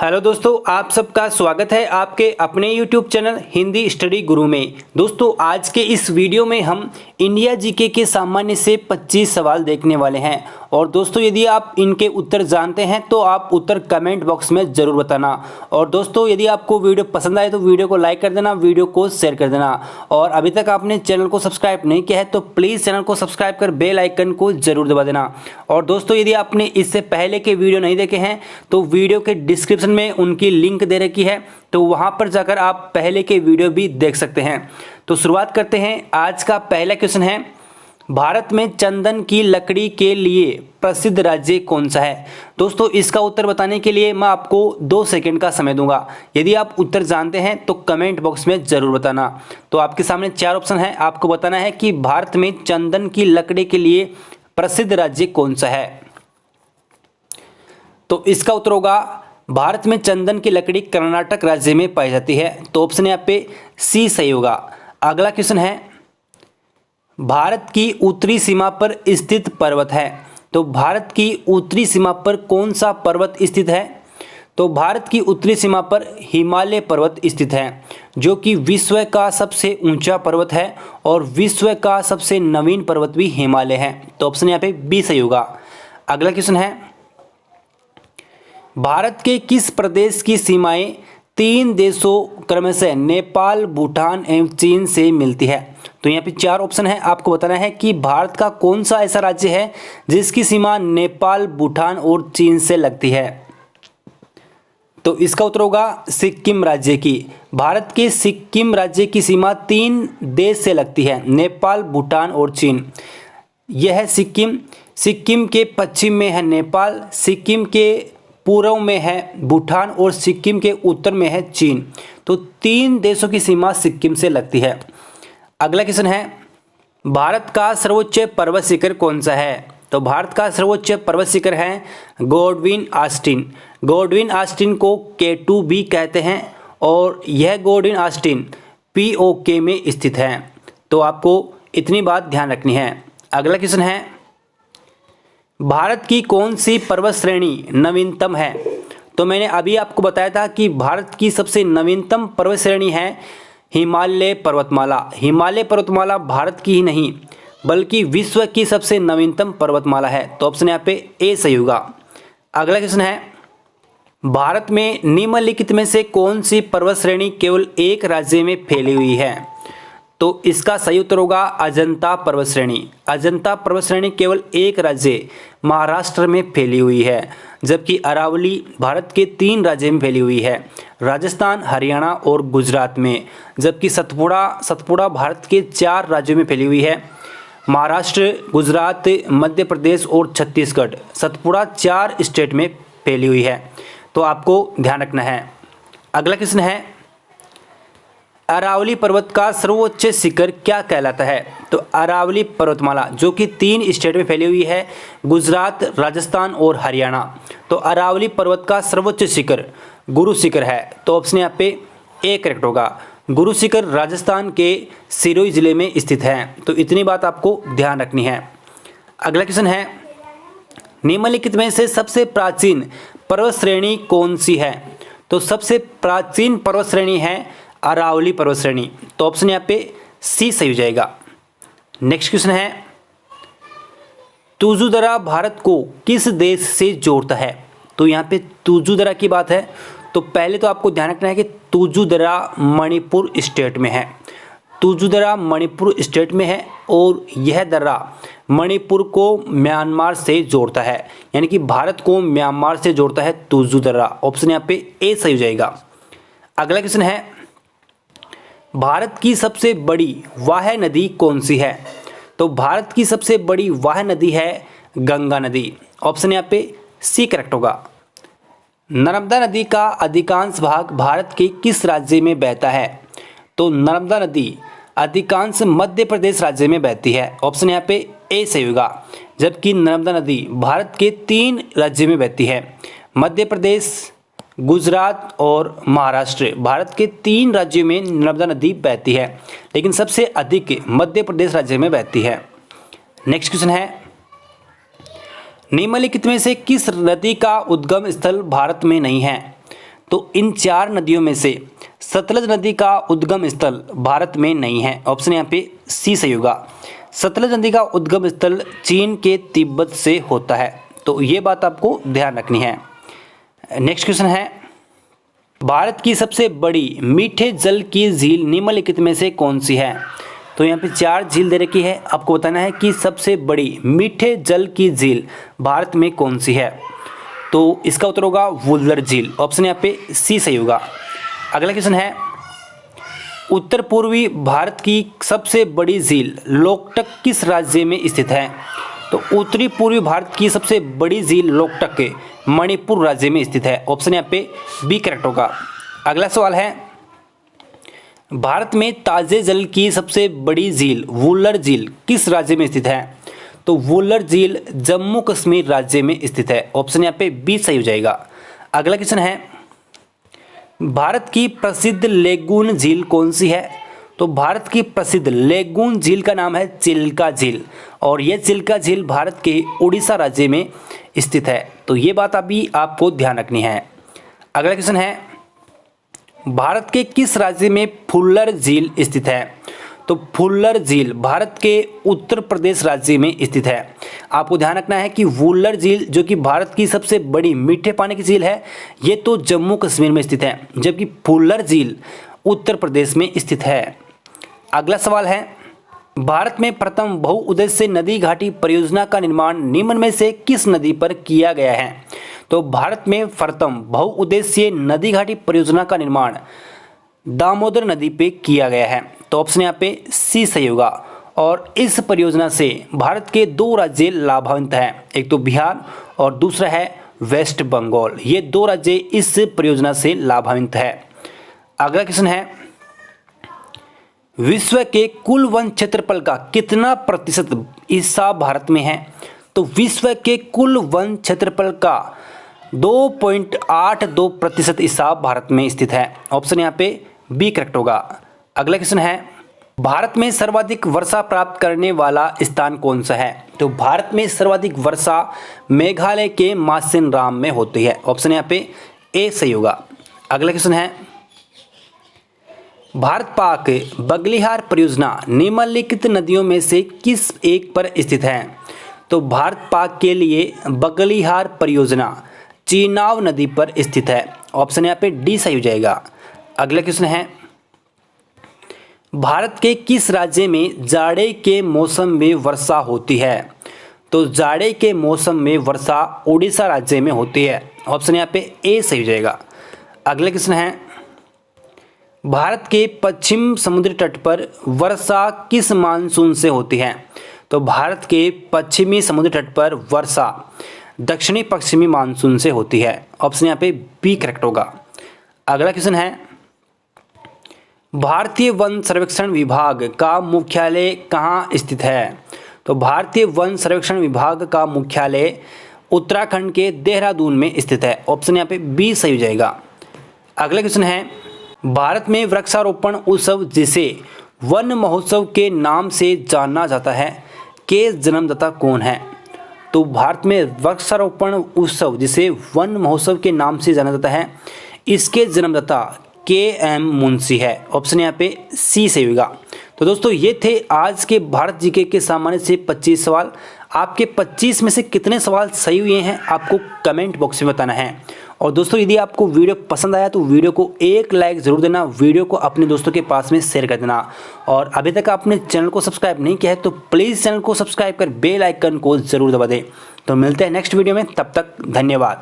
Hello दोस्तों, आप सबका स्वागत है आपके अपने YouTube चैनल हिंदी स्टडी गुरु में। दोस्तों, आज के इस वीडियो में हम इंडिया जीके के सामान्य से 25 सवाल देखने वाले हैं। और दोस्तों, यदि आप इनके उत्तर जानते हैं तो आप उत्तर कमेंट बॉक्स में ज़रूर बताना। और दोस्तों, यदि आपको वीडियो पसंद आए तो वीडियो को लाइक कर देना, वीडियो को शेयर कर देना। और अभी तक आपने चैनल को सब्सक्राइब नहीं किया है तो प्लीज़ चैनल को सब्सक्राइब कर बेल आइकन को ज़रूर दबा देना। और दोस्तों, यदि आपने इससे पहले के वीडियो नहीं देखे हैं तो वीडियो के डिस्क्रिप्शन में उनकी लिंक दे रखी है, तो वहां पर जाकर आप पहले के वीडियो भी देख सकते हैं। तो शुरुआत करते हैं। आज का पहला क्वेश्चन है, भारत में चंदन की लकड़ी के लिए प्रसिद्ध राज्य कौन सा है। दोस्तों, इसका उत्तर बताने के लिए मैं आपको 2 सेकंड का समय दूंगा। यदि आप उत्तर जानते हैं तो कमेंट बॉक्स में ज़रूर बताना। तो आपके सामने 4 ऑप्शन है, आपको बताना है कि भारत में चंदन की लकड़ी के लिए प्रसिद्ध राज्य कौन सा है। तो इसका उत्तर होगा, भारत में चंदन की लकड़ी कर्नाटक राज्य में पाई जाती है। तो ऑप्शन यहाँ पे सी सही होगा। अगला क्वेश्चन है, भारत की उत्तरी सीमा पर स्थित पर्वत है। तो भारत की उत्तरी सीमा पर कौन सा पर्वत स्थित है। तो भारत की उत्तरी सीमा पर हिमालय पर्वत स्थित है, जो कि विश्व का सबसे ऊंचा पर्वत है और विश्व का सबसे नवीन पर्वत भी हिमालय है। तो ऑप्शन यहाँ पे बी सही होगा। अगला क्वेश्चन है, भारत के किस प्रदेश की सीमाएं 3 देशों क्रमशः नेपाल, भूटान एवं चीन से मिलती है। तो यहाँ पे 4 ऑप्शन है, आपको बताना है कि भारत का कौन सा ऐसा राज्य है जिसकी सीमा नेपाल, भूटान और चीन से लगती है। तो इसका उत्तर होगा सिक्किम राज्य की। भारत के सिक्किम राज्य की सीमा 3 देश से लगती है, नेपाल, भूटान और चीन। यह है सिक्किम। सिक्किम के पश्चिम में है नेपाल, सिक्किम के पूर्व में है भूटान और सिक्किम के उत्तर में है चीन। तो 3 देशों की सीमा सिक्किम से लगती है। अगला क्वेश्चन है, भारत का सर्वोच्च पर्वत शिखर कौन सा है। तो भारत का सर्वोच्च पर्वत शिखर है गॉडविन ऑस्टिन। गॉडविन ऑस्टिन को K2 भी कहते हैं और यह गॉडविन ऑस्टिन POK में स्थित है। तो आपको इतनी बात ध्यान रखनी है। अगला क्वेश्चन है, भारत की कौन सी पर्वत श्रेणी नवीनतम है। तो मैंने अभी आपको बताया था कि भारत की सबसे नवीनतम पर्वत श्रेणी है हिमालय पर्वतमाला। हिमालय पर्वतमाला भारत की ही नहीं बल्कि विश्व की सबसे नवीनतम पर्वतमाला है। तो ऑप्शन यहाँ पे ए सही होगा। अगला क्वेश्चन है, भारत में निम्नलिखित में से कौन सी पर्वत श्रेणी केवल एक राज्य में फैली हुई है। तो इसका सही उत्तर होगा अजंता पर्वत श्रेणी। अजंता पर्वत श्रेणी केवल एक राज्य महाराष्ट्र में फैली हुई है, जबकि अरावली भारत के 3 राज्यों में फैली हुई है, राजस्थान, हरियाणा और गुजरात में। जबकि सतपुड़ा भारत के 4 राज्यों में फैली हुई है, महाराष्ट्र, गुजरात, मध्य प्रदेश और छत्तीसगढ़। सतपुड़ा 4 स्टेट में फैली हुई है। तो आपको ध्यान रखना है। अगला क्वेश्चन है, अरावली पर्वत का सर्वोच्च शिखर क्या कहलाता है। तो अरावली पर्वतमाला जो कि 3 स्टेट में फैली हुई है, गुजरात, राजस्थान और हरियाणा। तो अरावली पर्वत का सर्वोच्च शिखर गुरु शिखर है। तो ऑप्शन यहाँ पे ए करेक्ट होगा। गुरु शिखर राजस्थान के सिरोही जिले में स्थित है। तो इतनी बात आपको ध्यान रखनी है। अगला क्वेश्चन है, निम्नलिखित में से सबसे प्राचीन पर्वत श्रेणी कौन सी है। तो सबसे प्राचीन पर्वत श्रेणी है अरावली पर्वत श्रेणी। तो ऑप्शन यहाँ पे सी सही हो जाएगा। नेक्स्ट क्वेश्चन है, तुजुदरा भारत को किस देश से जोड़ता है। तो यहाँ पे तुजुदरा की बात है। तो पहले तो आपको ध्यान रखना है कि तुजुदरा मणिपुर स्टेट में है। तुजुदरा मणिपुर स्टेट में है और यह दर्रा मणिपुर को म्यांमार से जोड़ता है, यानी कि भारत को म्यांमार से जोड़ता है तुजुदरा। ऑप्शन यहाँ पे ए सही हो जाएगा। अगला क्वेश्चन है, भारत की सबसे बड़ी वाह नदी कौन सी है। तो भारत की सबसे बड़ी वाह नदी है गंगा नदी। ऑप्शन यहाँ पे सी करेक्ट होगा। नर्मदा नदी का अधिकांश भाग भारत के किस राज्य में बहता है। तो नर्मदा नदी अधिकांश मध्य प्रदेश राज्य में बहती है। ऑप्शन यहाँ पे ए सही होगा। जबकि नर्मदा नदी भारत के 3 राज्यों में बहती है, मध्य प्रदेश, गुजरात और महाराष्ट्र। भारत के 3 राज्यों में नर्मदा नदी बहती है, लेकिन सबसे अधिक मध्य प्रदेश राज्य में बहती है। नेक्स्ट क्वेश्चन है, निम्नलिखित में से किस नदी का उद्गम स्थल भारत में नहीं है। तो इन 4 नदियों में से सतलज नदी का उद्गम स्थल भारत में नहीं है। ऑप्शन यहाँ पे सी सही होगा। सतलज नदी का उद्गम स्थल चीन के तिब्बत से होता है, तो ये बात आपको ध्यान रखनी है। नेक्स्ट क्वेश्चन है, भारत की सबसे बड़ी मीठे जल की झील निम्नलिखित में से कौन सी है? तो यहाँ पे 4 झील दे रखी है, आपको बताना है कि सबसे बड़ी मीठे जल की झील भारत में कौन सी है। तो इसका उत्तर होगा वुल्लर झील। ऑप्शन यहाँ पे सी सही होगा। अगला क्वेश्चन है, उत्तर पूर्वी भारत की सबसे बड़ी झील लोकटक किस राज्य में स्थित है? तो उत्तरी पूर्वी भारत की सबसे बड़ी झील लोकटक मणिपुर राज्य में स्थित है। ऑप्शन यहाँ पे बी करेक्ट होगा। अगला सवाल है, भारत में ताजे जल की सबसे बड़ी झील वुल्लर झील किस राज्य में स्थित है? तो वुल्लर झील जम्मू कश्मीर राज्य में स्थित है। ऑप्शन यहाँ पे बी सही हो जाएगा। अगला क्वेश्चन है, भारत की प्रसिद्ध लेगून झील कौन सी है? तो भारत की प्रसिद्ध लेगून झील का नाम है चिल्का झील, और यह चिल्का झील भारत के उड़ीसा राज्य में स्थित है। तो ये बात अभी आपको ध्यान रखनी है। अगला क्वेश्चन है, भारत के किस राज्य में फुल्लर झील स्थित है? तो फुल्लर झील भारत के उत्तर प्रदेश राज्य में स्थित है। आपको ध्यान रखना है कि वुल्लर झील जो कि भारत की सबसे बड़ी मीठे पानी की झील है, ये तो जम्मू कश्मीर में स्थित है, जबकि फुल्लर झील उत्तर प्रदेश में स्थित है। अगला सवाल है, भारत में प्रथम बहुउद्देश्य नदी घाटी परियोजना का निर्माण निम्न में से किस नदी पर किया गया है? तो भारत में प्रथम बहुउद्देश्य नदी घाटी परियोजना का निर्माण दामोदर नदी पे किया गया है। तो ऑप्शन यहाँ पे सी सही होगा। और इस परियोजना से भारत के 2 राज्य लाभान्वित हैं, एक तो बिहार और दूसरा है वेस्ट बंगाल। ये 2 राज्य इस परियोजना से लाभान्वित है। अगला क्वेश्चन है, विश्व के कुल वन क्षेत्रफल का कितना प्रतिशत हिस्सा भारत में है? तो विश्व के कुल वन क्षेत्रफल का 2.82% हिस्सा भारत में स्थित है। ऑप्शन यहाँ पे बी करेक्ट होगा। अगला क्वेश्चन है, भारत में सर्वाधिक वर्षा प्राप्त करने वाला स्थान कौन सा है? तो भारत में सर्वाधिक वर्षा मेघालय के मासेनराम में होती है। ऑप्शन यहाँ पे ए सही होगा। अगला क्वेश्चन है, भारत पाक बगलिहार परियोजना निम्नलिखित नदियों में से किस एक पर स्थित है? तो भारत पाक के लिए बगलिहार परियोजना चीनाब नदी पर स्थित है। ऑप्शन यहाँ पे डी सही हो जाएगा। अगला क्वेश्चन है, भारत के किस राज्य में जाड़े के मौसम में वर्षा होती है? तो जाड़े के मौसम में वर्षा उड़ीसा राज्य में होती है। ऑप्शन यहाँ पे ए सही हो जाएगा। अगला क्वेश्चन है, भारत के पश्चिम समुद्री तट पर वर्षा किस मानसून से होती है? तो भारत के पश्चिमी समुद्री तट पर वर्षा दक्षिणी पश्चिमी मानसून से होती है। ऑप्शन यहाँ पे बी करेक्ट होगा। अगला क्वेश्चन है, भारतीय वन सर्वेक्षण विभाग का मुख्यालय कहाँ स्थित है? तो भारतीय वन सर्वेक्षण विभाग का मुख्यालय उत्तराखंड के देहरादून में स्थित है। ऑप्शन यहाँ पे बी सही हो जाएगा। अगला क्वेश्चन है, भारत में वृक्षारोपण उत्सव जिसे वन महोत्सव के नाम से जाना जाता है के जन्मदाता कौन है? तो भारत में वृक्षारोपण उत्सव जिसे वन महोत्सव के नाम से जाना जाता है, इसके जन्मदाता के.एम. मुंशी है। ऑप्शन यहाँ पे सी सही होगा। तो दोस्तों ये थे आज के भारत जीके के सामान्य से 25 सवाल। आपके 25 में से कितने सवाल सही हुए हैं आपको कमेंट बॉक्स में बताना है। और दोस्तों यदि आपको वीडियो पसंद आया तो वीडियो को एक लाइक ज़रूर देना, वीडियो को अपने दोस्तों के पास में शेयर कर देना। और अभी तक आपने चैनल को सब्सक्राइब नहीं किया है तो प्लीज़ चैनल को सब्सक्राइब कर बेल आइकन को ज़रूर दबा दें। तो मिलते हैं नेक्स्ट वीडियो में, तब तक धन्यवाद।